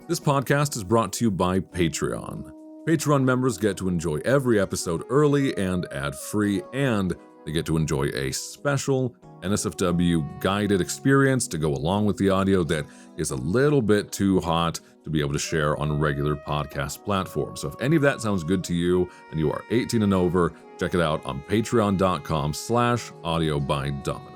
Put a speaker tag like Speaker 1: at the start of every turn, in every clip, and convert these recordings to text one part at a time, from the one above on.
Speaker 1: This podcast is brought to you by Patreon. Patreon members get to enjoy every episode early and ad-free, and they get to enjoy a special NSFW guided experience to go along with the audio that is a little bit too hot to be able to share on regular podcast platforms. So if any of that sounds good to you and you are 18 and over, check it out on patreon.com/audio by Dominic.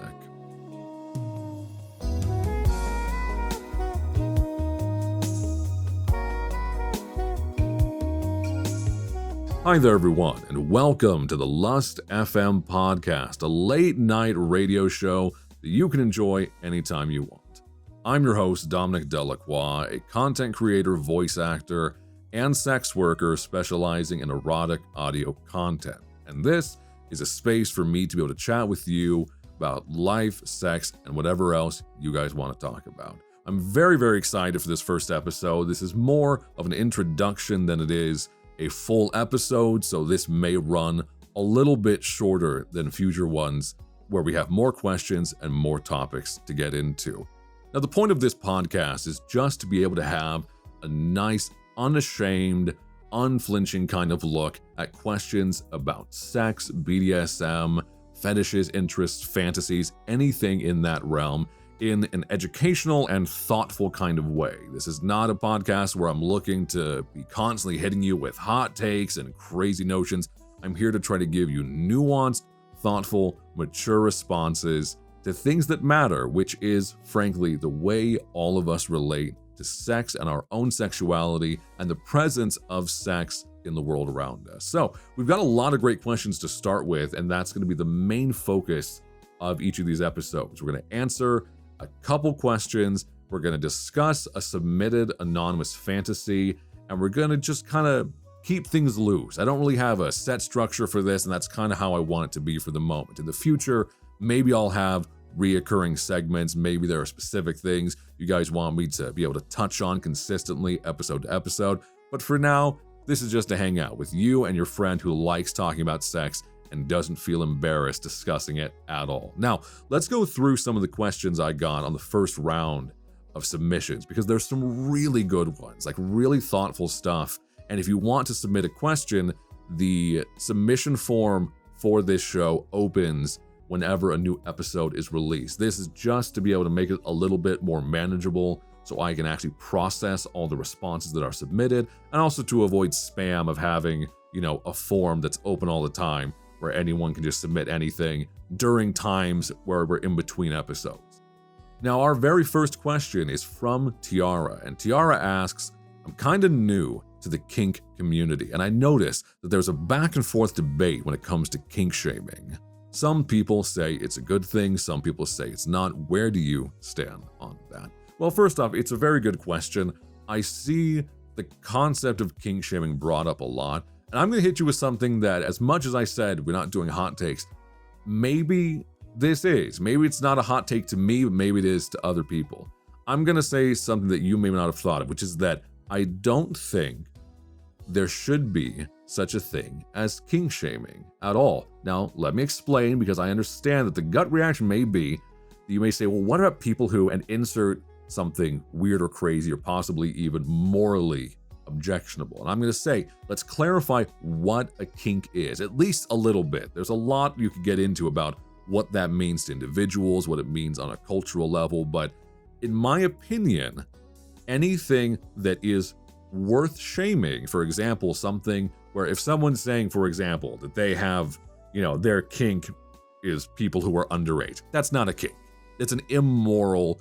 Speaker 1: Hi there, everyone, and welcome to the Lust FM podcast, a late-night radio show that you can enjoy anytime you want. I'm your host, Dominic Delacroix, a content creator, voice actor, and sex worker specializing in erotic audio content. And this is a space for me to be able to chat with you about life, sex, and whatever else you guys want to talk about. I'm very, very excited for this first episode. This is more of an introduction than it is a full episode, so this may run a little bit shorter than future ones where we have more questions and more topics to get into. Now, the point of this podcast is just to be able to have a nice, unashamed, unflinching kind of look at questions about sex, BDSM, fetishes, interests, fantasies, anything in that realm, in an educational and thoughtful kind of way. This is not a podcast where I'm looking to be constantly hitting you with hot takes and crazy notions. I'm here to try to give you nuanced, thoughtful, mature responses to things that matter, which is, frankly, the way all of us relate to sex and our own sexuality and the presence of sex in the world around us. So we've got a lot of great questions to start with, and that's going to be the main focus of each of these episodes. We're going to answer a couple questions, we're going to discuss a submitted anonymous fantasy, and we're going to just kind of keep things loose. I don't really have a set structure for this, and that's kind of how I want it to be for the moment. In the future, maybe I'll have reoccurring segments, maybe there are specific things you guys want me to be able to touch on consistently episode to episode, but for now, this is just to hang out with you and your friend who likes talking about sex and doesn't feel embarrassed discussing it at all. Now, let's go through some of the questions I got on the first round of submissions, because there's some really good ones, like really thoughtful stuff. And if you want to submit a question, the submission form for this show opens whenever a new episode is released. This is just to be able to make it a little bit more manageable so I can actually process all the responses that are submitted, and also to avoid spam of having, a form that's open all the time where anyone can just submit anything during times where we're in between episodes. Now, our very first question is from Tiara, and Tiara asks, I'm kind of new to the kink community, and I notice that there's a back and forth debate when it comes to kink shaming. Some people say it's a good thing, some people say it's not. Where do you stand on that? Well, first off, it's a very good question. I see the concept of kink shaming brought up a lot. And I'm going to hit you with something that, as much as I said we're not doing hot takes, maybe this is. Maybe it's not a hot take to me, but maybe it is to other people. I'm going to say something that you may not have thought of, which is that I don't think there should be such a thing as kink shaming at all. Now, let me explain, because I understand that the gut reaction may be that you may say, well, what about people who, and insert something weird or crazy or possibly even morally objectionable. And I'm going to say, let's clarify what a kink is, at least a little bit. There's a lot you could get into about what that means to individuals, what it means on a cultural level, but in my opinion, anything that is worth shaming, for example, something where if someone's saying, for example, that they have, their kink is people who are underage, that's not a kink. It's an immoral,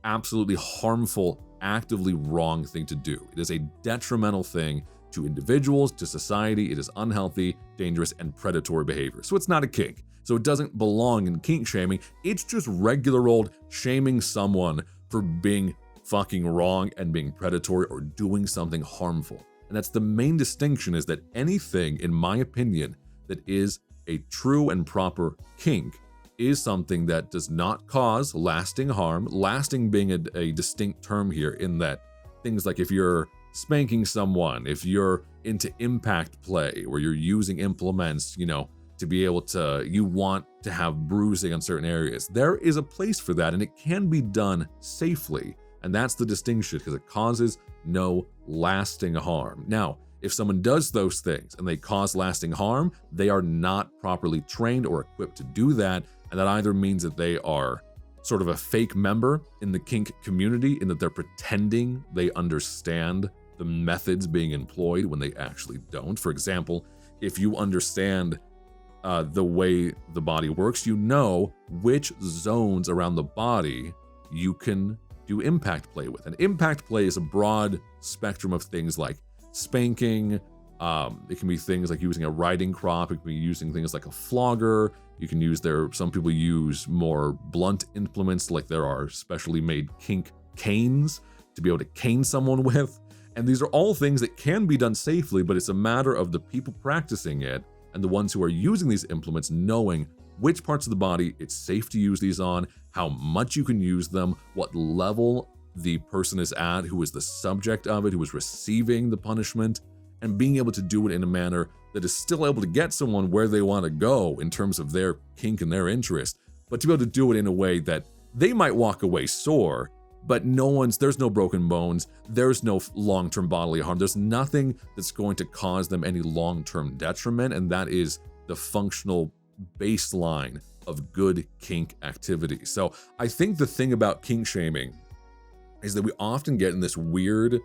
Speaker 1: absolutely harmful, actively wrong thing to do. It is a detrimental thing to individuals, to society. It is unhealthy, dangerous, and predatory behavior. So it's not a kink. So it doesn't belong in kink shaming. It's just regular old shaming someone for being fucking wrong and being predatory or doing something harmful. And that's the main distinction, is that anything, in my opinion, that is a true and proper kink is something that does not cause lasting harm, lasting being a distinct term here, in that things like if you're spanking someone, if you're into impact play, where you're using implements, to be able to, you want to have bruising on certain areas, there is a place for that, and it can be done safely. And that's the distinction, because it causes no lasting harm. Now, if someone does those things and they cause lasting harm, they are not properly trained or equipped to do that. And that either means that they are sort of a fake member in the kink community, in that they're pretending they understand the methods being employed when they actually don't. For example, if you understand the way the body works, you know which zones around the body you can do impact play with. And impact play is a broad spectrum of things like spanking. It can be things like using a riding crop. It can be using things like a flogger. You can use some people use more blunt implements, like there are specially made kink canes to be able to cane someone with. And these are all things that can be done safely, but it's a matter of the people practicing it and the ones who are using these implements knowing which parts of the body it's safe to use these on, how much you can use them, what level the person is at, who is the subject of it, who is receiving the punishment, and being able to do it in a manner that is still able to get someone where they want to go in terms of their kink and their interest, but to be able to do it in a way that they might walk away sore, but there's no broken bones, there's no long-term bodily harm, there's nothing that's going to cause them any long-term detriment, and that is the functional baseline of good kink activity. So I think the thing about kink shaming is that we often get in this weird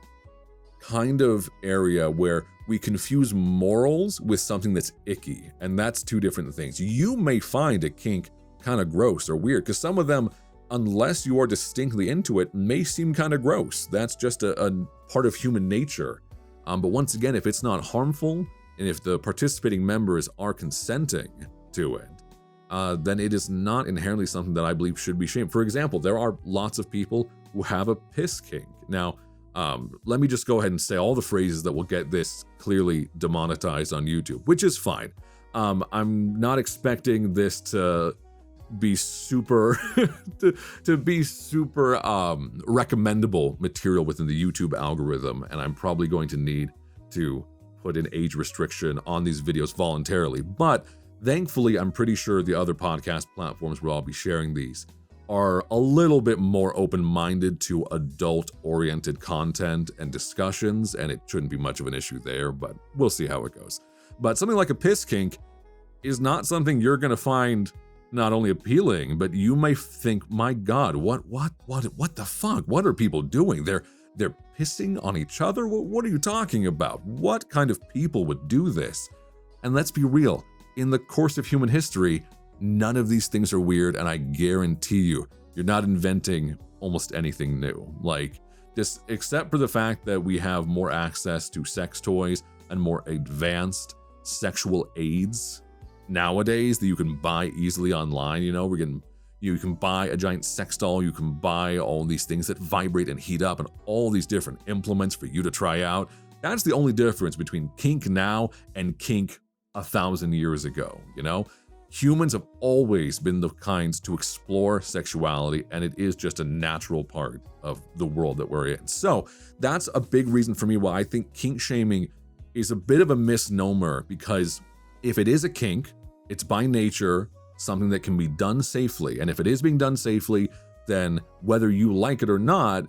Speaker 1: kind of area where we confuse morals with something that's icky, and that's two different things. You may find a kink kind of gross or weird, because some of them, unless you are distinctly into it, may seem kind of gross. That's just a part of human nature. But once again, if it's not harmful, and if the participating members are consenting to it, then it is not inherently something that I believe should be shamed. For example, there are lots of people who have a piss kink. Now, let me just go ahead and say all the phrases that will get this clearly demonetized on YouTube, which is fine. I'm not expecting this to be super to be super recommendable material within the YouTube algorithm, and I'm probably going to need to put an age restriction on these videos voluntarily. But thankfully, I'm pretty sure the other podcast platforms where I'll be sharing these are a little bit more open-minded to adult-oriented content and discussions, and it shouldn't be much of an issue there, but we'll see how it goes. But something like a piss kink is not something you're going to find not only appealing, but you may think, my God, what the fuck? What are people doing? They're pissing on each other? What are you talking about? What kind of people would do this? And let's be real, in the course of human history, none of these things are weird, and I guarantee you're not inventing almost anything new. Like, just except for the fact that we have more access to sex toys and more advanced sexual aids nowadays that you can buy easily online. You can buy a giant sex doll, you can buy all these things that vibrate and heat up, and all these different implements for you to try out. That's the only difference between kink now and kink 1,000 years ago. Humans have always been the kinds to explore sexuality, and it is just a natural part of the world that we're in. So that's a big reason for me why I think kink shaming is a bit of a misnomer, because if it is a kink, it's by nature something that can be done safely. And if it is being done safely, then whether you like it or not,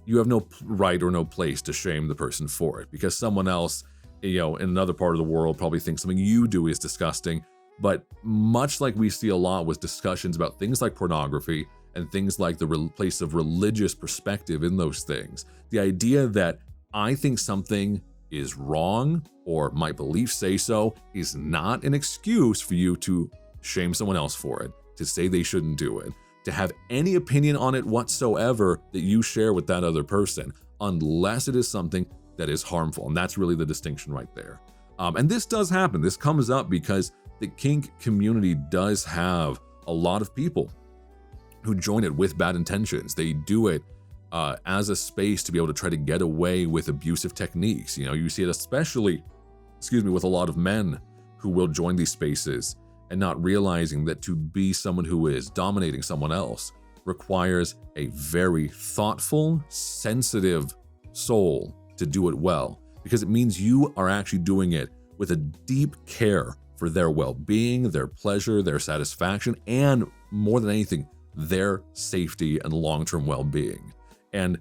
Speaker 1: you have no right or no place to shame the person for it, because someone else, in another part of the world probably thinks something you do is disgusting. But much like we see a lot with discussions about things like pornography and things like the place of religious perspective in those things, the idea that I think something is wrong, or my beliefs say so, is not an excuse for you to shame someone else for it, to say they shouldn't do it, to have any opinion on it whatsoever that you share with that other person, unless it is something that is harmful. And that's really the distinction right there. And this does happen. This comes up because the kink community does have a lot of people who join it with bad intentions. They do it as a space to be able to try to get away with abusive techniques. You see it especially, with a lot of men who will join these spaces and not realizing that to be someone who is dominating someone else requires a very thoughtful, sensitive soul to do it well, because it means you are actually doing it with a deep care for their well-being, their pleasure, their satisfaction, and more than anything, their safety and long-term well-being. And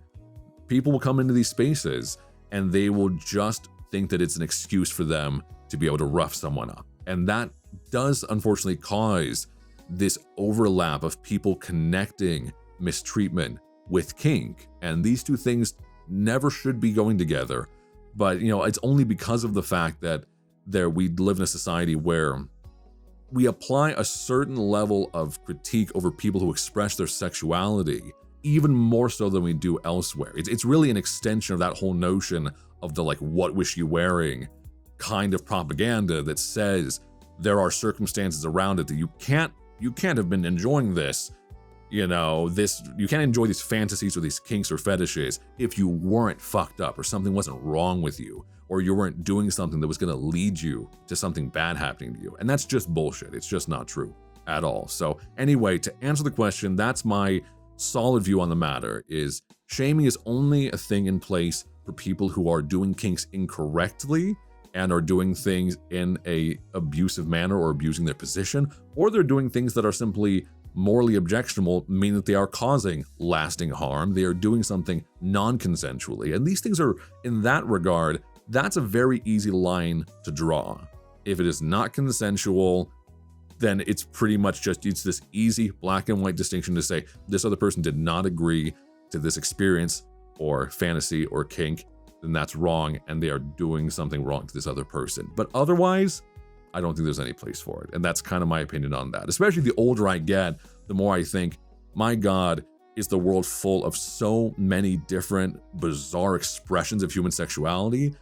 Speaker 1: people will come into these spaces and they will just think that it's an excuse for them to be able to rough someone up. And that does unfortunately cause this overlap of people connecting mistreatment with kink. And these two things never should be going together. But, it's only because of the fact that we live in a society where we apply a certain level of critique over people who express their sexuality, even more so than we do elsewhere. It's really an extension of that whole notion of the what was you wearing kind of propaganda that says there are circumstances around it that you can't have been enjoying this. You can't enjoy these fantasies or these kinks or fetishes if you weren't fucked up or something wasn't wrong with you, or you weren't doing something that was going to lead you to something bad happening to you. And that's just bullshit. It's just not true at all. So anyway, to answer the question, that's my solid view on the matter, is shaming is only a thing in place for people who are doing kinks incorrectly and are doing things in a abusive manner or abusing their position, or they're doing things that are simply morally objectionable, meaning that they are causing lasting harm. They are doing something non-consensually. And these things are, in that regard, that's a very easy line to draw. If it is not consensual, then it's pretty much it's this easy black and white distinction to say this other person did not agree to this experience or fantasy or kink, then that's wrong and they are doing something wrong to this other person. But otherwise, I don't think there's any place for it. And that's kind of my opinion on that. Especially the older I get, the more I think, my God, is the world full of so many different bizarre expressions of human sexuality.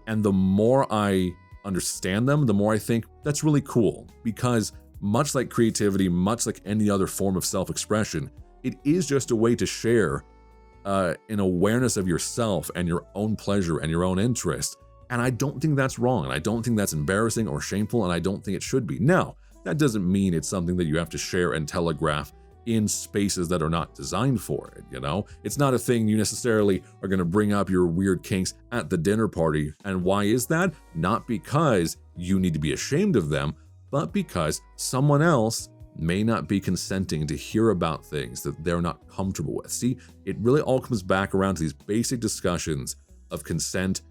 Speaker 1: And the more I understand them, the more I think that's really cool. Because much like creativity, much like any other form of self-expression, it is just a way to share an awareness of yourself and your own pleasure and your own interest. And I don't think that's wrong. And I don't think that's embarrassing or shameful. And I don't think it should be. Now, that doesn't mean it's something that you have to share and telegraph in spaces that are not designed for it, It's not a thing you necessarily are going to bring up your weird kinks at the dinner party. And why is that? Not because you need to be ashamed of them, but because someone else may not be consenting to hear about things that they're not comfortable with. See, it really all comes back around to these basic discussions of consent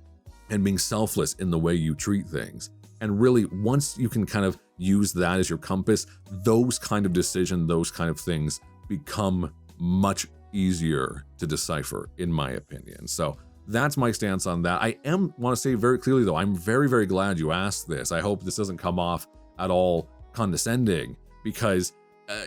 Speaker 1: and being selfless in the way you treat things. And really, once you can kind of use that as your compass, those kind of decisions, those kind of things become much easier to decipher, in my opinion. So that's my stance on that. I want to say very clearly, though, I'm very, very glad you asked this. I hope this doesn't come off at all condescending, because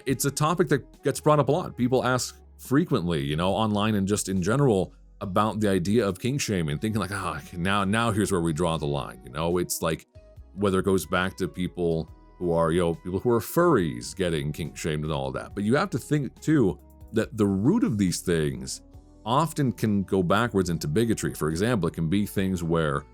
Speaker 1: it's a topic that gets brought up a lot. People ask frequently, online and just in general, about the idea of kink shaming, thinking like, now here's where we draw the line. It's like, whether it goes back to people who are, people who are furries getting kink shamed and all of that. But you have to think too, that the root of these things often can go backwards into bigotry. For example, it can be things where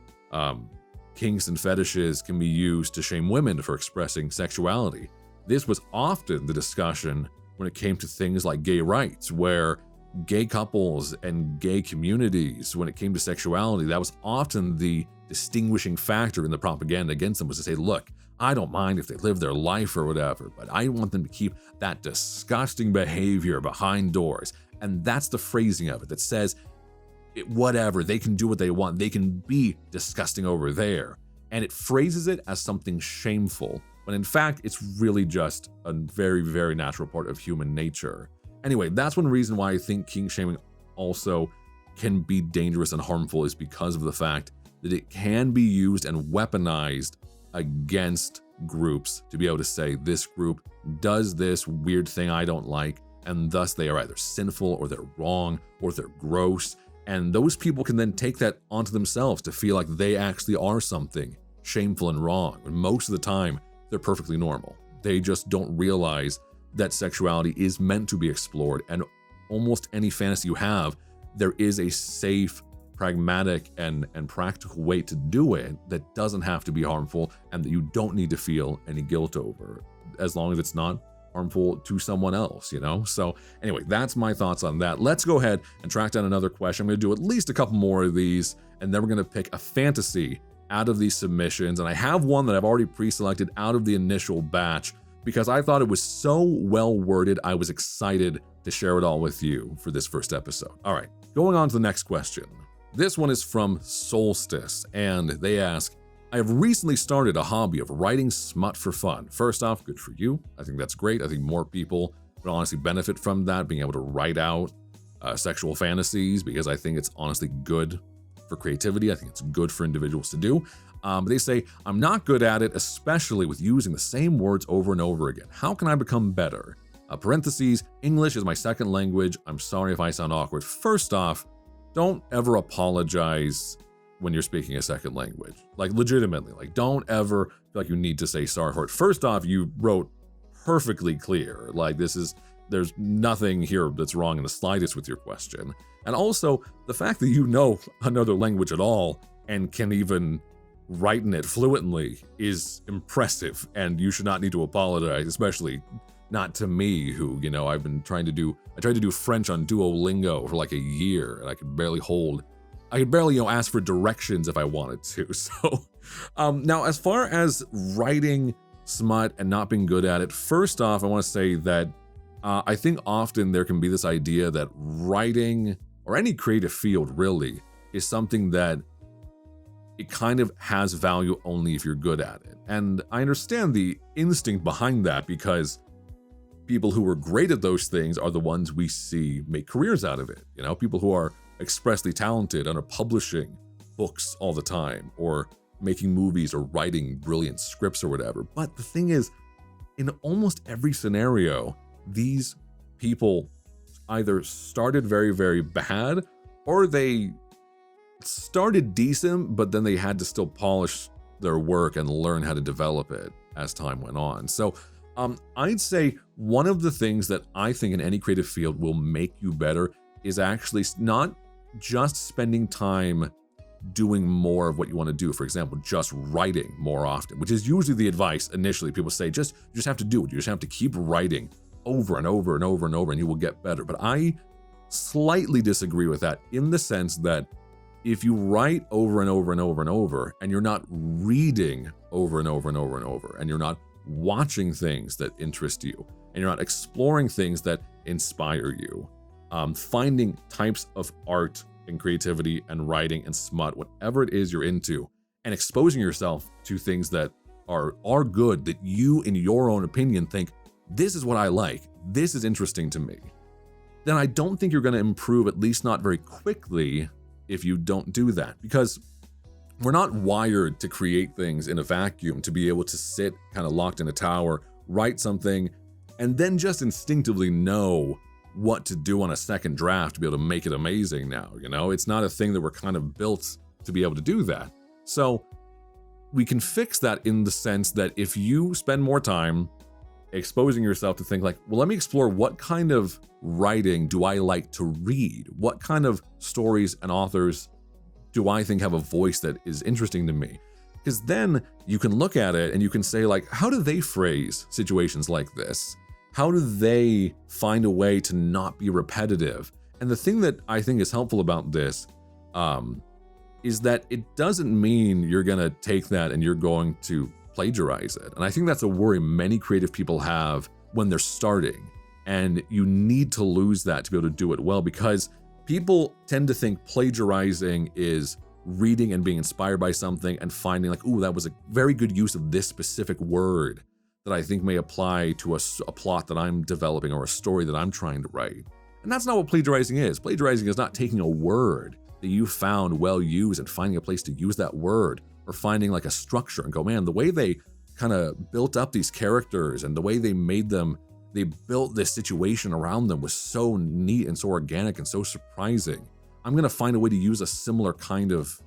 Speaker 1: kinks and fetishes can be used to shame women for expressing sexuality. This was often the discussion when it came to things like gay rights, where gay couples and gay communities, when it came to sexuality, that was often the distinguishing factor in the propaganda against them, was to say, look, I don't mind if they live their life or whatever, but I want them to keep that disgusting behavior behind doors. And that's the phrasing of it that says, whatever, they can do what they want. They can be disgusting over there. And it phrases it as something shameful, when in fact, it's really just a very, very natural part of human nature. Anyway, that's one reason why I think kink shaming also can be dangerous and harmful, is because of the fact that it can be used and weaponized against groups to be able to say, this group does this weird thing I don't like, and thus they are either sinful or they're wrong or they're gross. And those people can then take that onto themselves to feel like they actually are something shameful and wrong, when most of the time they're perfectly normal. They just don't realize that sexuality is meant to be explored, and almost any fantasy you have, there is a safe, pragmatic, and practical way to do it that doesn't have to be harmful, and that you don't need to feel any guilt over, as long as it's not harmful to someone else, So anyway, that's my thoughts on that. Let's go ahead and track down another question. I'm going to do at least a couple more of these, and then we're going to pick a fantasy out of these submissions. And I have one that I've already pre-selected out of the initial batch, because I thought it was so well worded. I was excited to share it all with you for this first episode. All right, going on to the next question. This one is from Solstice, and they ask, I have recently started a hobby of writing smut for fun. First off, good for you. I think that's great. I think more people would honestly benefit from that, being able to write out sexual fantasies, because I think it's honestly good for creativity. I think it's good for individuals to do. But they say, I'm not good at it, especially with using the same words over and over again. How can I become better? Parentheses, English is my second language. I'm sorry if I sound awkward. First off, don't ever apologize when you're speaking a second language. Like, legitimately, like, don't ever feel like you need to say sorry for it. First off, you wrote perfectly clear. Like, there's nothing here that's wrong in the slightest with your question. And also, the fact that you know another language at all and can even write in it fluently is impressive, and you should not need to apologize, especially not to me, who, you know, I tried to do French on Duolingo for like a year, and I could barely, you know, ask for directions if I wanted to. So, now as far as writing smut and not being good at it, first off, I want to say that I think often there can be this idea that writing, or any creative field really, is something that it kind of has value only if you're good at it. And I understand the instinct behind that, because people who are great at those things are the ones we see make careers out of it. You know, people who are expressly talented and are publishing books all the time, or making movies, or writing brilliant scripts or whatever. But the thing is, in almost every scenario, these people either started very, very bad, or they started decent, but then they had to still polish their work and learn how to develop it as time went on. So I'd say one of the things that I think in any creative field will make you better is actually not just spending time doing more of what you want to do. For example, just writing more often, which is usually the advice initially. People say, you just have to do it. You just have to keep writing over and over and over and over, and you will get better. But I slightly disagree with that, in the sense that if you write over and over and over and over, and you're not reading over and over and over and over, and you're not watching things that interest you, and you're not exploring things that inspire you, finding types of art and creativity and writing and smut, whatever it is you're into, and exposing yourself to things that are good, that you, in your own opinion, think, this is what I like, this is interesting to me, then I don't think you're going to improve, at least not very quickly, if you don't do that. Because we're not wired to create things in a vacuum, to be able to sit kind of locked in a tower, write something, and then just instinctively know what to do on a second draft to be able to make it amazing now. You know, it's not a thing that we're kind of built to be able to do that. So we can fix that in the sense that if you spend more time exposing yourself to think like, well, let me explore what kind of writing do I like to read? What kind of stories and authors do I think have a voice that is interesting to me? Because then you can look at it and you can say, like, how do they phrase situations like this? How do they find a way to not be repetitive? And the thing that I think is helpful about this is that it doesn't mean you're going to take that and you're going to plagiarize it. And I think that's a worry many creative people have when they're starting. And you need to lose that to be able to do it well, because people tend to think plagiarizing is reading and being inspired by something and finding like, ooh, that was a very good use of this specific word that I think may apply to a plot that I'm developing or a story that I'm trying to write. And that's not what plagiarizing is. Plagiarizing is not taking a word that you found well used and finding a place to use that word, or finding like a structure and go, man, the way they kind of built up these characters and the way they made them, they built this situation around them was so neat and so organic and so surprising. I'm going to find a way to use a similar kind of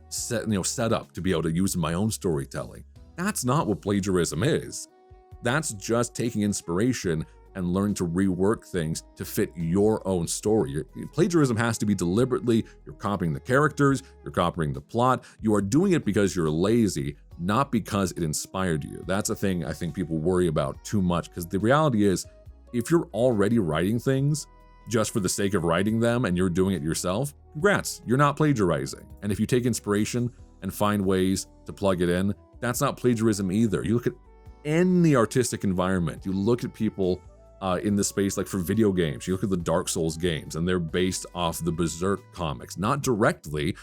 Speaker 1: setup to be able to use in my own storytelling. That's not what plagiarism is. That's just taking inspiration and learn to rework things to fit your own story. Plagiarism has to be deliberately, you're copying the characters, you're copying the plot. You are doing it because you're lazy, not because it inspired you. That's a thing I think people worry about too much, because the reality is, if you're already writing things just for the sake of writing them and you're doing it yourself, congrats, you're not plagiarizing. And if you take inspiration and find ways to plug it in, that's not plagiarism either. You look at any artistic environment. You look at people in the space, like for video games, you look at the Dark Souls games, and they're based off the Berserk comics, not directly.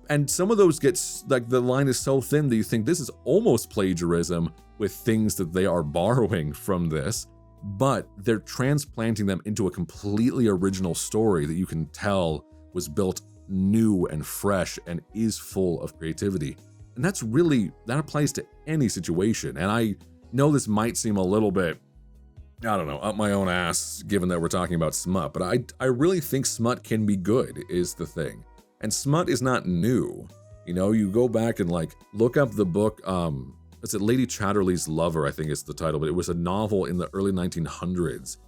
Speaker 1: And some of those like the line is so thin that you think this is almost plagiarism with things that they are borrowing from this, but they're transplanting them into a completely original story that you can tell was built new and fresh and is full of creativity. And that applies to any situation. And I know this might seem a little bit, I don't know, up my own ass, given that we're talking about smut, but I really think smut can be good, is the thing. And smut is not new. You know, you go back and like look up the book, is it Lady Chatterley's Lover, I think is the title, but it was a novel in the early 1900s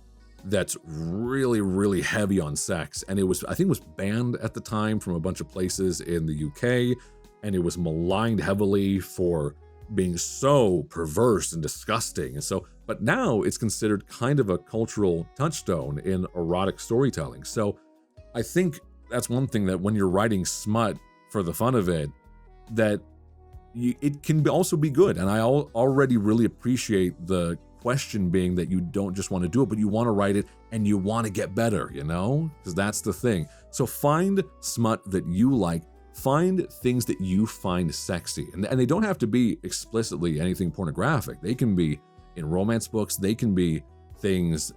Speaker 1: that's really, really heavy on sex. And I think it was banned at the time from a bunch of places in the UK, and it was maligned heavily for being so perverse and disgusting. And so, but now it's considered kind of a cultural touchstone in erotic storytelling. So I think that's one thing, that when you're writing smut for the fun of it, that it can also be good. And I already really appreciate the question being that you don't just want to do it, but you want to write it and you want to get better, you know? Because that's the thing. So find smut that you like. Find things that you find sexy. And they don't have to be explicitly anything pornographic. They can be in romance books. They can be things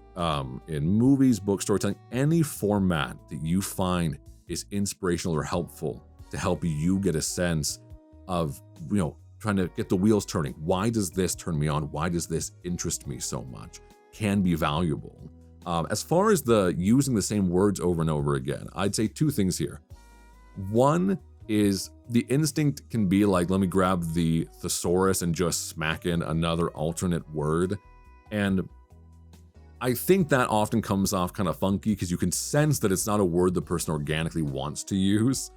Speaker 1: in movies, book storytelling, any format that you find is inspirational or helpful to help you get a sense of, you know, trying to get the wheels turning. Why does this turn me on? Why does this interest me so much? Can be valuable. As far as the using the same words over and over again, I'd say two things here. One is the instinct can be like, let me grab the thesaurus and just smack in another alternate word. And I think that often comes off kind of funky because you can sense that it's not a word the person organically wants to use.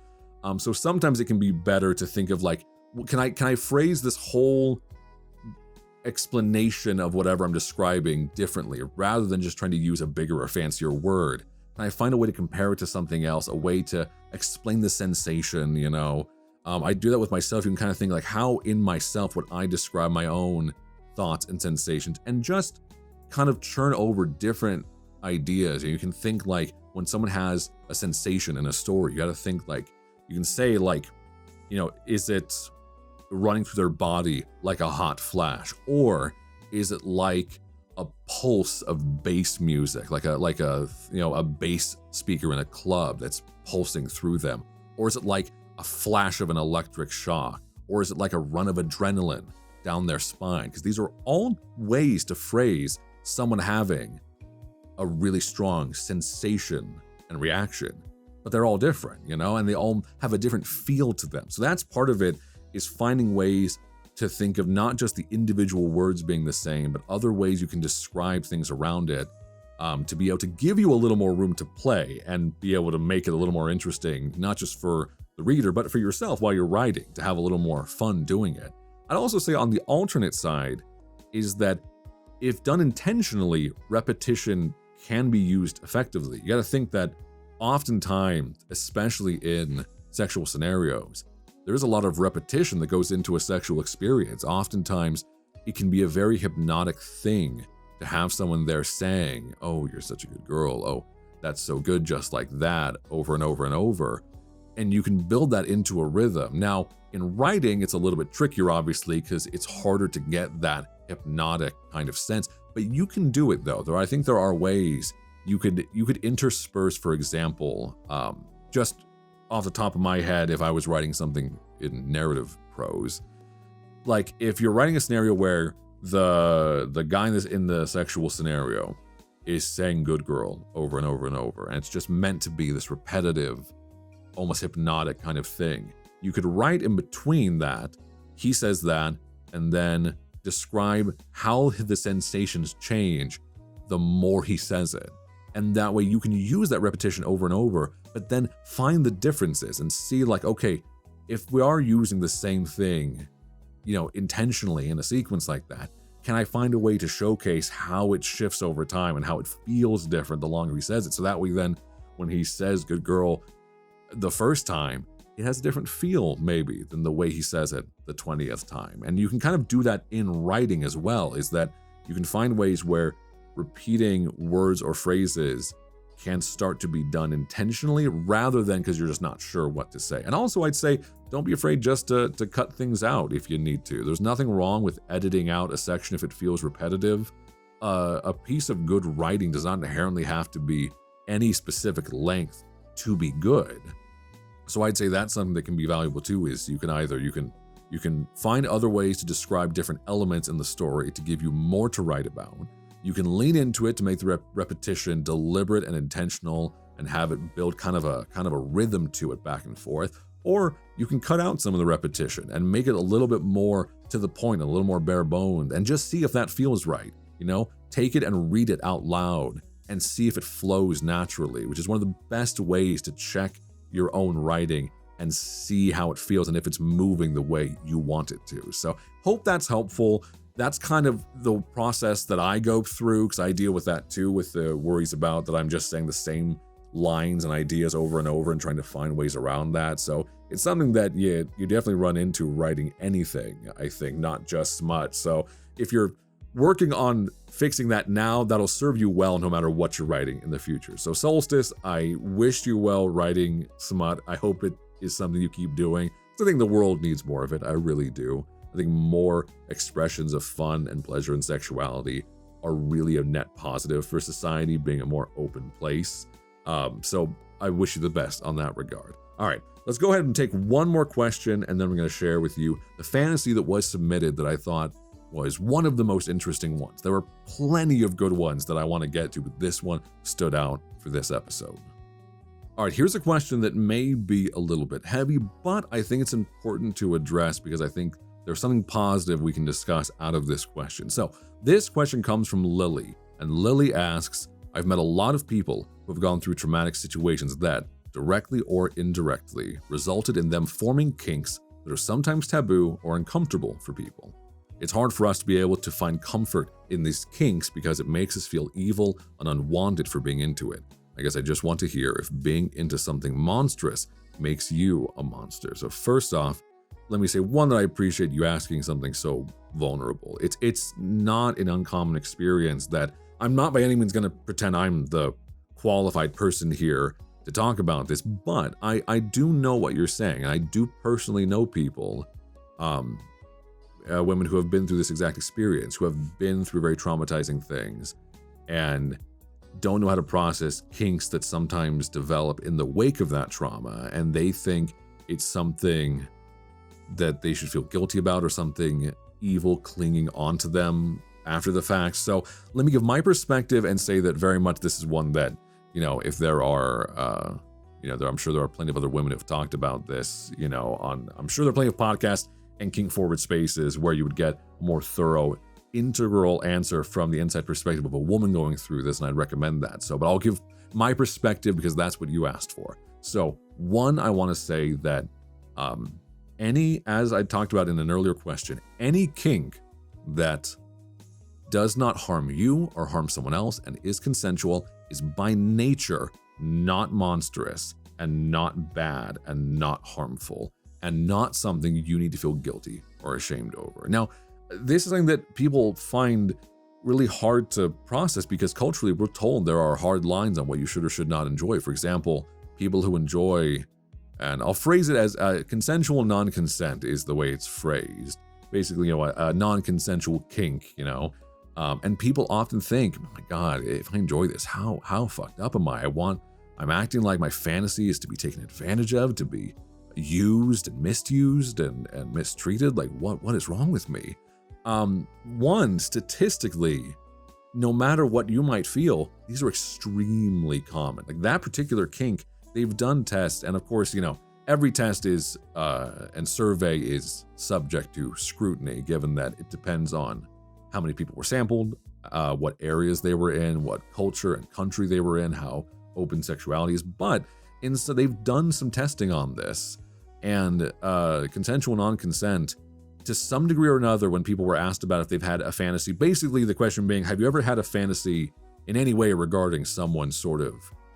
Speaker 1: So sometimes it can be better to think of like, can I phrase this whole explanation of whatever I'm describing differently, rather than just trying to use a bigger or fancier word? Can I find a way to compare it to something else, a way to explain the sensation, you know? I do that with myself. You can kind of think like, how in myself would I describe my own thoughts and sensations, and just kind of churn over different ideas. You can think like, when someone has a sensation in a story, you got to think like, you can say like, you know, is it running through their body like a hot flash, or is it like a pulse of bass music, like a you know, a bass speaker in a club that's pulsing through them, or is it like a flash of an electric shock, or is it like a run of adrenaline down their spine? Because these are all ways to phrase someone having a really strong sensation and reaction, but they're all different, you know, and they all have a different feel to them. So that's part of it, is finding ways to think of not just the individual words being the same, but other ways you can describe things around it, to be able to give you a little more room to play and be able to make it a little more interesting, not just for the reader, but for yourself while you're writing, to have a little more fun doing it. I'd also say on the alternate side is that if done intentionally, repetition can be used effectively. You got to think that oftentimes, especially in sexual scenarios, there's a lot of repetition that goes into a sexual experience. Oftentimes, it can be a very hypnotic thing to have someone there saying, oh, you're such a good girl. Oh, that's so good, just like that, over and over and over. And you can build that into a rhythm. Now, in writing, it's a little bit trickier, obviously, because it's harder to get that hypnotic kind of sense. But you can do it, though. I think there are ways you could intersperse, for example, just off the top of my head, if I was writing something in narrative prose, like if you're writing a scenario where the guy in the sexual scenario is saying good girl over and over and over, and it's just meant to be this repetitive, almost hypnotic kind of thing, you could write in between that, he says that, and then describe how the sensations change the more he says it. And that way you can use that repetition over and over, but then find the differences and see like, okay, if we are using the same thing, you know, intentionally in a sequence like that, can I find a way to showcase how it shifts over time and how it feels different the longer he says it? So that way then, when he says good girl the first time, it has a different feel maybe than the way he says it the 20th time. And you can kind of do that in writing as well, is that you can find ways where repeating words or phrases can start to be done intentionally rather than because you're just not sure what to say. And also I'd say don't be afraid just to cut things out if you need to. There's nothing wrong with editing out a section if it feels repetitive. A piece of good writing does not inherently have to be any specific length to be good. So I'd say that's something that can be valuable too, is you can find other ways to describe different elements in the story to give you more to write about. You can lean into it to make the repetition deliberate and intentional and have it build kind of a rhythm to it back and forth. Or you can cut out some of the repetition and make it a little bit more to the point, a little more bare boned, and just see if that feels right. Take it and read it out loud and see if it flows naturally, which is one of the best ways to check your own writing and see how it feels and if it's moving the way you want it to. So hope that's helpful. That's kind of the process that I go through, because I deal with that too, with the worries about that I'm just saying the same lines and ideas over and over and trying to find ways around that. So it's something that you definitely run into writing anything, I think, not just smut. So if you're working on fixing that now, that'll serve you well no matter what you're writing in the future. So Solstice, I wish you well writing smut. I hope it is something you keep doing. I think the world needs more of it. I really do. I think more expressions of fun and pleasure and sexuality are really a net positive for society, being a more open place. So I wish you the best on that regard. All right, let's go ahead and take one more question, and then we're going to share with you the fantasy that was submitted that I thought was one of the most interesting ones. There were plenty of good ones that I want to get to, but this one stood out for this episode. All right, here's a question that may be a little bit heavy, but I think it's important to address because I think there's something positive we can discuss out of this question. So this question comes from Lily, and Lily asks, I've met a lot of people who have gone through traumatic situations that, directly or indirectly, resulted in them forming kinks that are sometimes taboo or uncomfortable for people. It's hard for us to be able to find comfort in these kinks because it makes us feel evil and unwanted for being into it. I guess I just want to hear if being into something monstrous makes you a monster. So first off, let me say, one, that I appreciate you asking something so vulnerable. It's not an uncommon experience that I'm not by any means going to pretend I'm the qualified person here to talk about this, but I do know what you're saying. And I do personally know people, women who have been through this exact experience, who have been through very traumatizing things and don't know how to process kinks that sometimes develop in the wake of that trauma. And they think it's something that they should feel guilty about or something evil clinging onto them after the fact. So let me give my perspective and say that very much this is one that, if there are, I'm sure there are plenty of other women who have talked about this, I'm sure there are plenty of podcasts and kink forward spaces where you would get a more thorough, integral answer from the inside perspective of a woman going through this, and I'd recommend that. So, but I'll give my perspective because that's what you asked for. So, one, I want to say that as I talked about in an earlier question, any kink that does not harm you or harm someone else and is consensual is by nature not monstrous and not bad and not harmful and not something you need to feel guilty or ashamed over. Now, this is something that people find really hard to process because culturally we're told there are hard lines on what you should or should not enjoy. For example, people who enjoy, and I'll phrase it as consensual non-consent is the way it's phrased. Basically, a non-consensual kink, and people often think, oh my God, if I enjoy this, how fucked up am I? I'm acting like my fantasy is to be taken advantage of, to be used and misused and mistreated. Like what is wrong with me? One, statistically, no matter what you might feel, these are extremely common. Like that particular kink, they've done tests, and of course, every test is and survey is subject to scrutiny, given that it depends on how many people were sampled, what areas they were in, what culture and country they were in, how open sexuality is. But instead, they've done some testing on this, and consensual non-consent, to some degree or another, when people were asked about if they've had a fantasy, basically the question being, have you ever had a fantasy in any way regarding someone sort of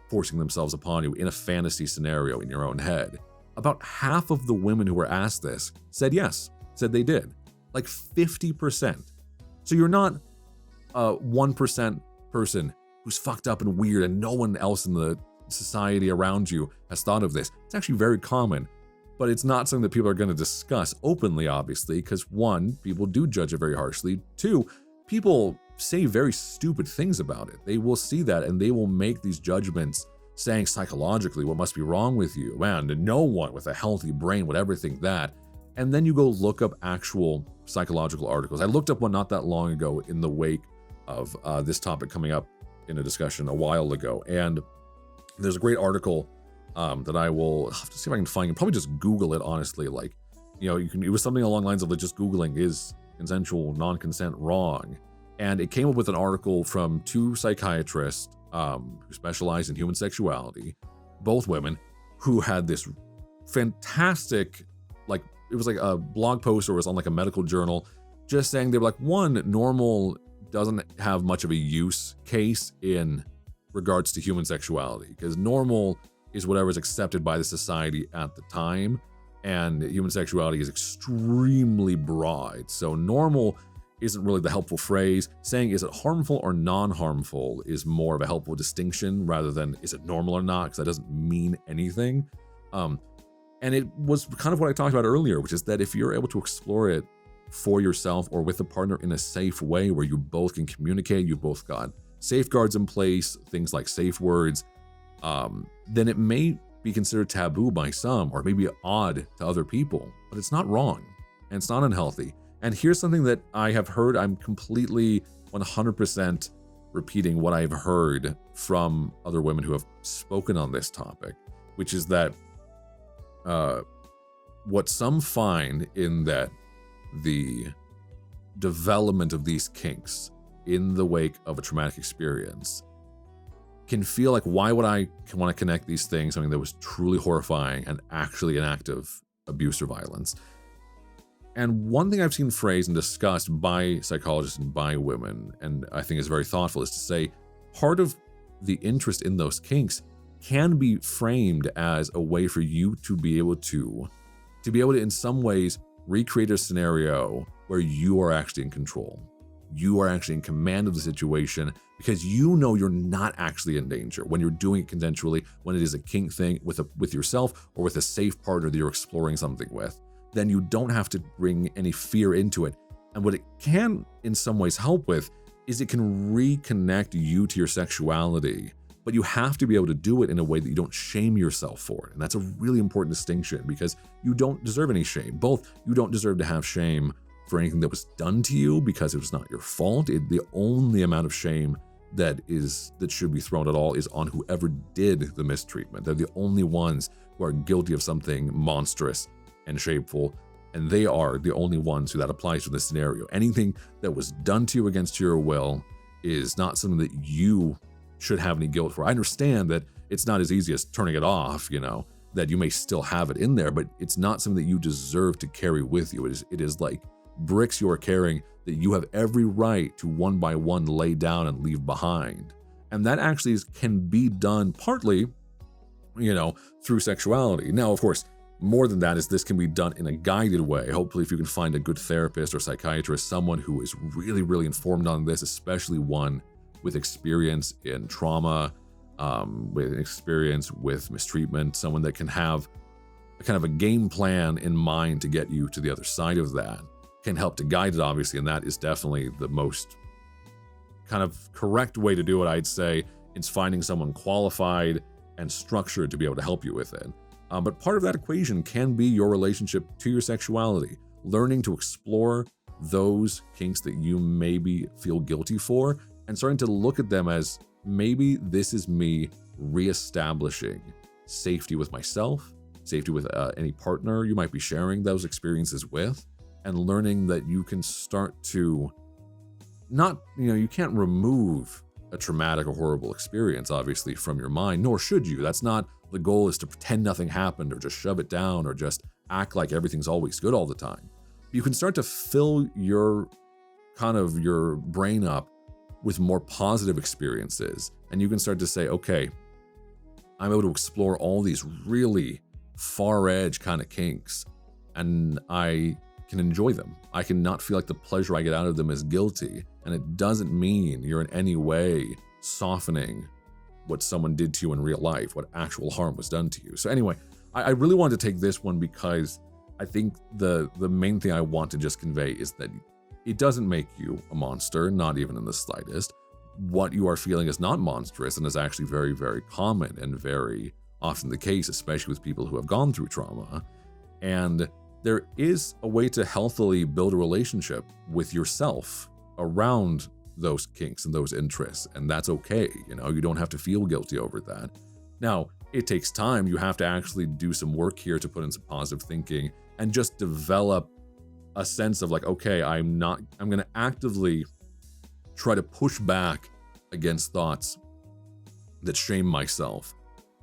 Speaker 1: forcing themselves upon you in a fantasy scenario in your own head? about half of the women who were asked this said yes, said they did. Like 50%. So you're not a 1% person who's fucked up and weird and no one else in the society around you has thought of this. It's actually very common, but it's not something that people are going to discuss openly, obviously, because one, people do judge it very harshly. Two, people say very stupid things about it. They will see that and they will make these judgments saying psychologically what must be wrong with you. Man, no one with a healthy brain would ever think that. And then you go look up actual psychological articles. I looked up one not that long ago in the wake of this topic coming up in a discussion a while ago. And there's a great article that I will have to see if I can find. You can probably just Google it, honestly. Like, it was something along the lines of just Googling, is consensual non-consent wrong? And it came up with an article from two psychiatrists who specialize in human sexuality, both women, who had this fantastic, it was like a blog post or it was on like a medical journal, just saying they were like, one, normal doesn't have much of a use case in regards to human sexuality, because normal is whatever is accepted by the society at the time, and human sexuality is extremely broad. So normal isn't really the helpful phrase. Saying is it harmful or non-harmful is more of a helpful distinction rather than is it normal or not, because that doesn't mean anything. And it was kind of what I talked about earlier, which is that if you're able to explore it for yourself or with a partner in a safe way where you both can communicate, you've both got safeguards in place, things like safe words, then it may be considered taboo by some or maybe odd to other people, but it's not wrong and it's not unhealthy. And here's something that I have heard. I'm completely 100% repeating what I've heard from other women who have spoken on this topic, which is that what some find in that the development of these kinks in the wake of a traumatic experience can feel like, why would I want to connect these things, something that was truly horrifying and actually an act of abuse or violence? And one thing I've seen phrased and discussed by psychologists and by women, and I think is very thoughtful, is to say part of the interest in those kinks can be framed as a way for you to be able to in some ways recreate a scenario where you are actually in control. You are actually in command of the situation because you know you're not actually in danger when you're doing it consensually, when it is a kink thing with yourself or with a safe partner that you're exploring something with. Then you don't have to bring any fear into it. And what it can in some ways help with is it can reconnect you to your sexuality, but you have to be able to do it in a way that you don't shame yourself for it. And that's a really important distinction because you don't deserve any shame. Both, you don't deserve to have shame for anything that was done to you because it was not your fault. The only amount of shame that should be thrown at all is on whoever did the mistreatment. They're the only ones who are guilty of something monstrous and shameful, and they are the only ones who that applies to this scenario. Anything that was done to you against your will is not something that you should have any guilt for. I understand that it's not as easy as turning it off, that you may still have it in there, but it's not something that you deserve to carry with you. It is like bricks you are carrying that you have every right to one by one lay down and leave behind. And that actually can be done partly, through sexuality. Now, of course, more than that is this can be done in a guided way. Hopefully, if you can find a good therapist or psychiatrist, someone who is really, really informed on this, especially one with experience in trauma, with experience with mistreatment, someone that can have a kind of a game plan in mind to get you to the other side of that, can help to guide it, obviously, and that is definitely the most kind of correct way to do it, I'd say. It's finding someone qualified and structured to be able to help you with it. But part of that equation can be your relationship to your sexuality, learning to explore those kinks that you maybe feel guilty for, and starting to look at them as maybe this is me reestablishing safety with myself, safety with any partner you might be sharing those experiences with, and learning that you can start to you can't remove a traumatic or horrible experience, obviously, from your mind, nor should you. That's not the goal, is to pretend nothing happened or just shove it down or just act like everything's always good all the time. You can start to fill your brain up with more positive experiences, and you can start to say, okay, I'm able to explore all these really far edge kind of kinks, and I can enjoy them. I cannot feel like the pleasure I get out of them is guilty, and it doesn't mean you're in any way softening what someone did to you in real life, what actual harm was done to you. So anyway, I really wanted to take this one because I think the main thing I want to just convey is that it doesn't make you a monster, not even in the slightest. What you are feeling is not monstrous and is actually very, very common and very often the case, especially with people who have gone through trauma. And there is a way to healthily build a relationship with yourself around those kinks and those interests, and that's okay. You don't have to feel guilty over that. Now, it takes time. You have to actually do some work here to put in some positive thinking and just develop a sense of like, okay, I'm going to actively try to push back against thoughts that shame myself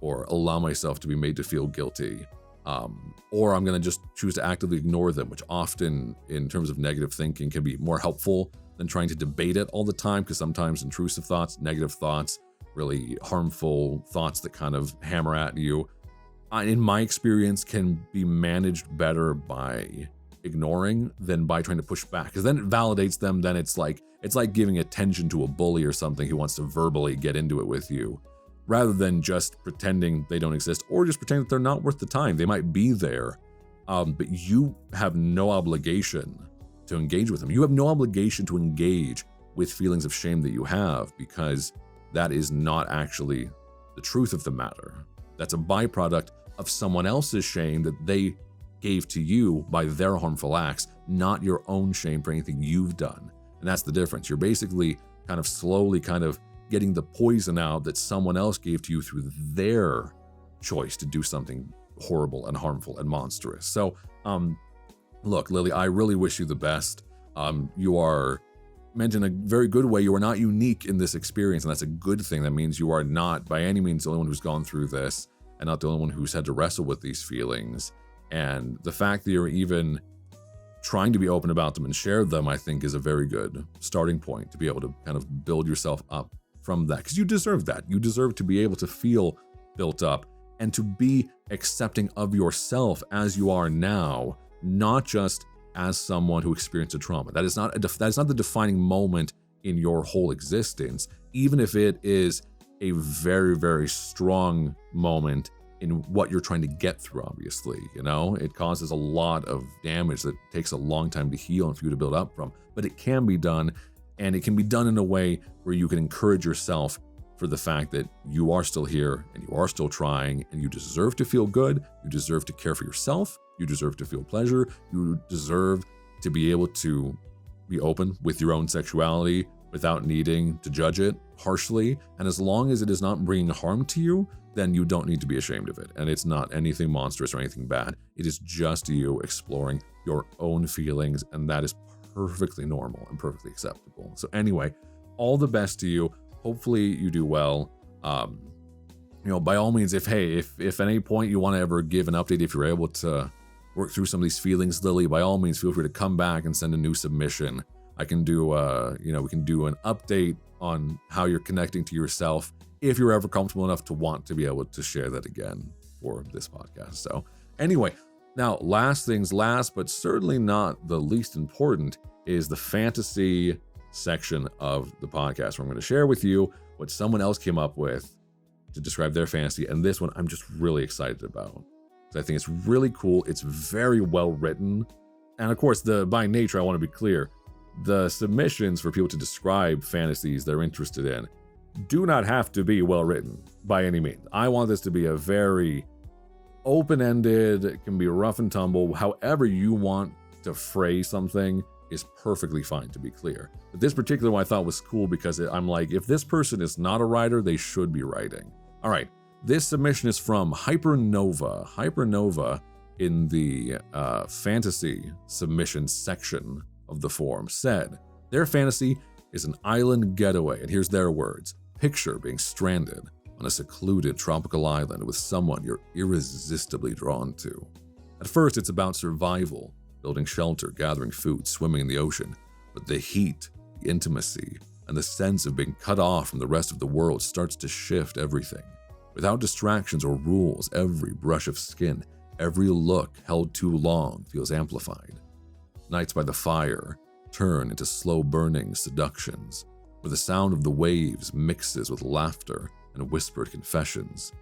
Speaker 1: or allow myself to be made to feel guilty. Or I'm going to just choose to actively ignore them, which often in terms of negative thinking can be more helpful than trying to debate it all the time, because sometimes intrusive thoughts, negative thoughts, really harmful thoughts that kind of hammer at you, in my experience, can be managed better by ignoring than by trying to push back, because then it validates them. Then it's like giving attention to a bully or something who wants to verbally get into it with you, rather than just pretending they don't exist or just pretending that they're not worth the time. They might be there, but you have no obligation to engage with them. You have no obligation to engage with feelings of shame that you have, because that is not actually the truth of the matter. That's a byproduct of someone else's shame that they gave to you by their harmful acts, not your own shame for anything you've done. And that's the difference. You're basically kind of slowly getting the poison out that someone else gave to you through their choice to do something horrible and harmful and monstrous. So, look, Lily, I really wish you the best. You are meant in a very good way. You are not unique in this experience, and that's a good thing. That means you are not by any means the only one who's gone through this, and not the only one who's had to wrestle with these feelings. And the fact that you're even trying to be open about them and share them, I think, is a very good starting point to be able to kind of build yourself up from that, because you deserve that. You deserve to be able to feel built up and to be accepting of yourself as you are now, not just as someone who experienced a trauma. That is not the defining moment in your whole existence, even if it is a very, very strong moment in what you're trying to get through. Obviously, it causes a lot of damage that takes a long time to heal and for you to build up from, but it can be done, and it can be done in a way where you can encourage yourself for the fact that you are still here and you are still trying, and you deserve to feel good. You deserve to care for yourself. You deserve to feel pleasure. You deserve to be able to be open with your own sexuality without needing to judge it harshly. And as long as it is not bringing harm to you, then you don't need to be ashamed of it. And it's not anything monstrous or anything bad. It is just you exploring your own feelings, and that is perfectly normal and perfectly acceptable. So anyway, all the best to you. Hopefully you do well. By all means, if at any point you want to ever give an update, if you're able to work through some of these feelings, Lily, by all means, feel free to come back and send a new submission. I can do, we can do an update on how you're connecting to yourself if you're ever comfortable enough to want to be able to share that again for this podcast. So anyway, now last things last, but certainly not the least important, is the fantasy section of the podcast, where I'm going to share with you what someone else came up with to describe their fantasy. And this one I'm just really excited about, because I think it's really cool. It's very well written. And of course, by nature, I want to be clear, the submissions for people to describe fantasies they're interested in do not have to be well written by any means. I want this to be a very open-ended, it can be rough and tumble. However you want to phrase something is perfectly fine, to be clear. But this particular one I thought was cool because I'm like, if this person is not a writer, they should be writing. All right, this submission is from Hypernova. Hypernova, in the fantasy submission section of the forum, said their fantasy is an island getaway, and here's their words. Picture being stranded on a secluded tropical island with someone you're irresistibly drawn to. At first, it's about survival, building shelter, gathering food, swimming in the ocean, but the heat, the intimacy, and the sense of being cut off from the rest of the world starts to shift everything. Without distractions or rules, every brush of skin, Every look held too long feels amplified. Nights by the fire turn into slow-burning seductions, where the sound of the waves mixes with laughter and whispered confessions.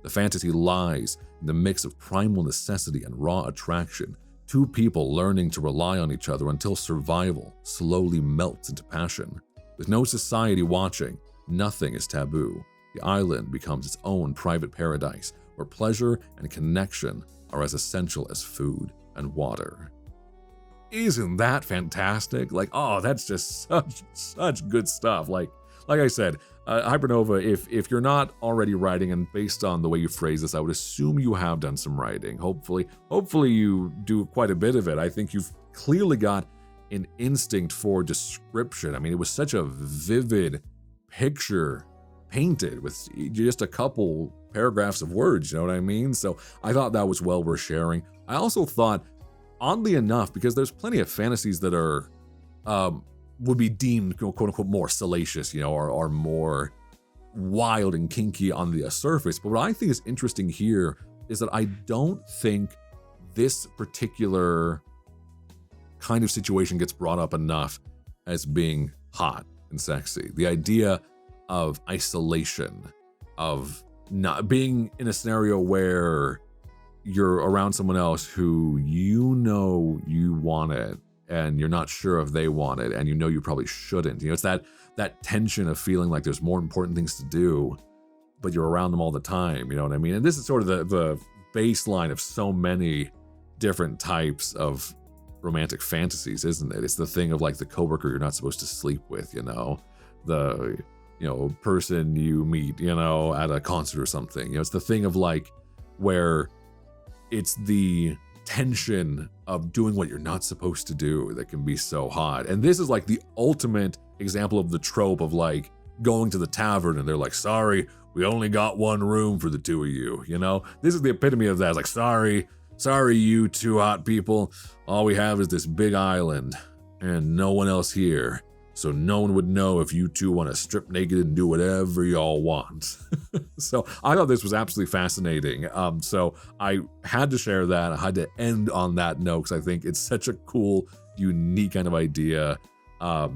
Speaker 1: The fantasy lies in the mix of primal necessity and raw attraction, two people learning to rely on each other until survival slowly melts into passion. With no society watching, nothing is taboo. The island becomes its own private paradise, where pleasure and connection are as essential as food and water. Isn't that fantastic? That's just such good stuff. Like I said, Hypernova, if you're not already writing, and based on the way you phrase this, I would assume you have done some writing. Hopefully you do quite a bit of it. I think you've clearly got an instinct for description. I mean, it was such a vivid picture painted with just a couple paragraphs of words, you know what I mean? So I thought that was well worth sharing. I also thought, oddly enough, because there's plenty of fantasies that are would be deemed, quote unquote, more salacious, or more wild and kinky on the surface. But what I think is interesting here is that I don't think this particular kind of situation gets brought up enough as being hot and sexy. The idea of isolation, of not being in a scenario where you're around someone else who you want it, and you're not sure if they want it, and you probably shouldn't. It's that tension of feeling like there's more important things to do, but you're around them all the time, you know what I mean? And this is sort of the baseline of so many different types of romantic fantasies, isn't it? It's the thing of like the coworker you're not supposed to sleep with, the person you meet, at a concert or something. It's the thing of like where it's the tension of doing what you're not supposed to do that can be so hot. And this is like the ultimate example of the trope of like going to the tavern and they're like, sorry, we only got one room for the two of you. This is the epitome of that. It's like, sorry, you two hot people. All we have is this big island and no one else here. So no one would know if you two want to strip naked and do whatever y'all want. So I thought this was absolutely fascinating. So I had to share that. I had to end on that note because I think it's such a cool, unique kind of idea that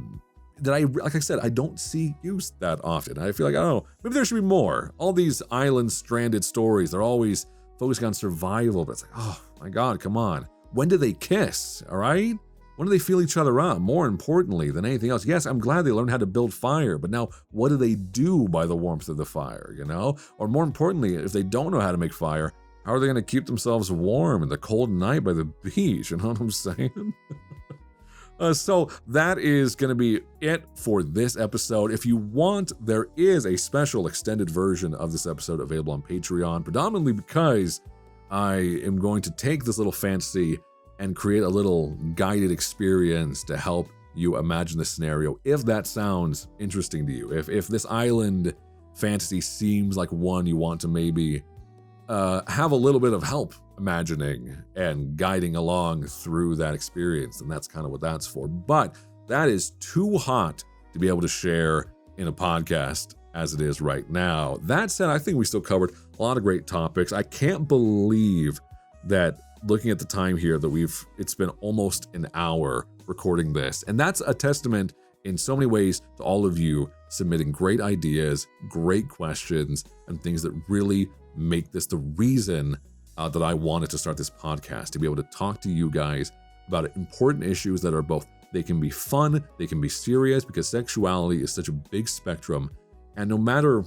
Speaker 1: like I said, I don't see used that often. I feel like, I don't know, maybe there should be more. All these island stranded stories, they're always focusing on survival, but it's like, oh my God, come on. When do they kiss, all right? When do they feel each other up? More importantly than anything else, yes, I'm glad they learned how to build fire, but now what do they do by the warmth of the fire, Or more importantly, if they don't know how to make fire, how are they going to keep themselves warm in the cold night by the beach? You know what I'm saying? So that is going to be it for this episode. If you want, there is a special extended version of this episode available on Patreon, predominantly because I am going to take this little fantasy and create a little guided experience to help you imagine the scenario, if that sounds interesting to you. If this island fantasy seems like one you want to maybe have a little bit of help imagining and guiding along through that experience, and that's kind of what that's for. But that is too hot to be able to share in a podcast as it is right now. That said, I think we still covered a lot of great topics. I can't believe that, looking at the time here, that it's been almost an hour recording this. And that's a testament in so many ways to all of you submitting great ideas, great questions, and things that really make this the reason that I wanted to start this podcast, to be able to talk to you guys about important issues that are both, they can be fun, they can be serious, because sexuality is such a big spectrum. And no matter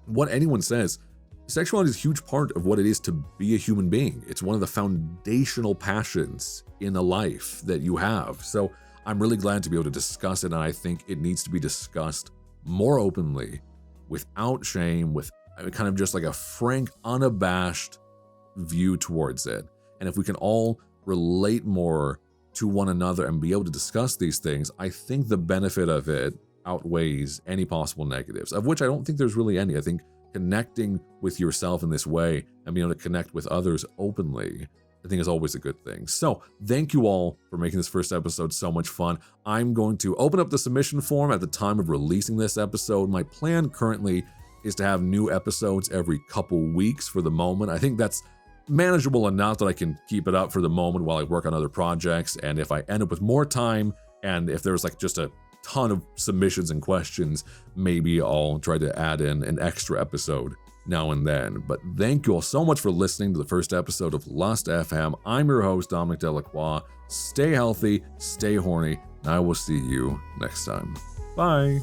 Speaker 1: what anyone says, sexuality is a huge part of what it is to be a human being. It's one of the foundational passions in a life that you have. So I'm really glad to be able to discuss it, and I think it needs to be discussed more openly, without shame, with kind of just like a frank, unabashed view towards it. And if we can all relate more to one another and be able to discuss these things, I think the benefit of it outweighs any possible negatives, of which I don't think there's really any. I think connecting with yourself in this way and being able to connect with others openly, I think is always a good thing. So thank you all for making this first episode so much fun. I'm going to open up the submission form at the time of releasing this episode. My plan currently is to have new episodes every couple weeks for the moment. I think that's manageable enough that I can keep it up for the moment while I work on other projects. And if I end up with more time, and if there's like just a ton of submissions and questions, maybe I'll try to add in an extra episode now and then. But thank you all so much for listening to the first episode of Lust FM. I'm your host, Dominic Delacroix. Stay healthy, stay horny, and I will see you next time. Bye.